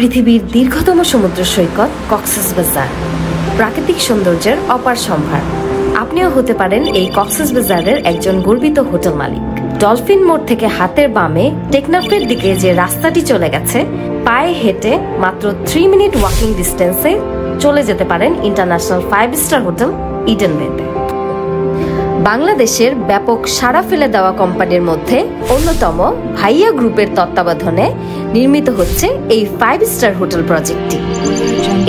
পৃথিবীর দীর্ঘতম সমুদ্র সৈকত কক্সবাজার, প্রাকৃতিক সৌন্দর্যের অপার সম্ভার। আপনিও হতে পারেন এই কক্সবাজারের একজন গর্বিত হোটেল মালিক। ডলফিন মোড় থেকে হাতের বামে টেকনাফের দিকে যে রাস্তাটি চলে গেছে, পায়ে হেঁটে মাত্র 3 মিনিট ওয়াকিং ডিস্টেন্সে চলে যেতে পারেন ইন্টারন্যাশনাল 5 স্টার হোটেল ইডেন বেতে। বাংলাদেশের ব্যাপক সাড়া ফেলে দেওয়া কোম্পানির মধ্যে অন্যতম ভাইয়া গ্রুপের তত্ত্বাবধানে নির্মিত হচ্ছে এই 5 স্টার হোটেল প্রজেক্টটি।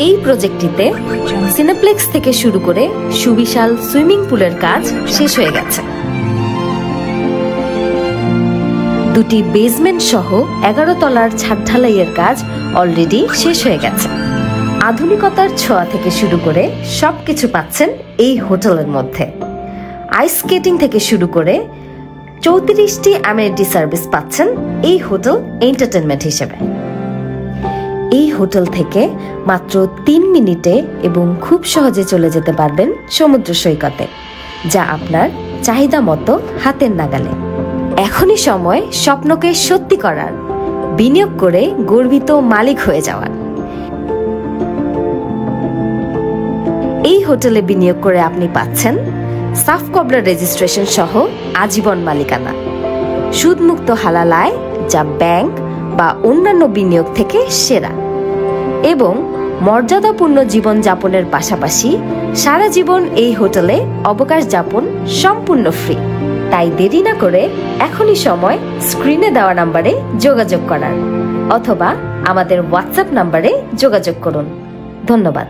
এই প্রজেক্টটিতে সিনেপ্লেক্স থেকে শুরু করে সুবিশাল সুইমিং পুলের কাজ শেষ হয়ে গেছে। 2টি বেসমেন্ট সহ 11 তলার ছাদ ঢালাইয়ের কাজ অলরেডি শেষ হয়ে গেছে। আধুনিকতার ছোঁয়া থেকে শুরু করে সবকিছু পাচ্ছেন এই হোটেলের মধ্যে। আইস স্কেটিং থেকে শুরু করে 34টি অ্যামেনিটি সার্ভিস পাচ্ছেন এই হোটেল এন্টারটেনমেন্ট হিসেবে। এই হোটেল থেকে মাত্র 3 মিনিটে এবং খুব সহজে চলে যেতে পারবেন সমুদ্র সৈকতে, যা আপনার চাহিদা মতো হাতের নাগালে। এখনই সময় স্বপ্নকে সত্যি করার, বিনিয়োগ করে গর্বিত মালিক হয়ে যাওয়ার। এই হোটেলে বিনিয়োগ করে আপনি পাচ্ছেন সাফ কবলার রেজিস্ট্রেশন সহ আজীবন মালিকানা, সুদমুক্ত হালাল আয় যা ব্যাংক বা অন্যান্য বিনিয়োগ থেকে সেরা, এবং মর্যাদাপূর্ণ জীবন যাপনের পাশাপাশি সারা জীবন এই হোটেলে অবকাশ যাপন সম্পূর্ণ ফ্রি। তাই দেরি না করে এখনই সময় স্ক্রিনে দেওয়া নাম্বারে যোগাযোগ করার, অথবা আমাদের হোয়াটসঅ্যাপ নাম্বারে যোগাযোগ করুন। ধন্যবাদ।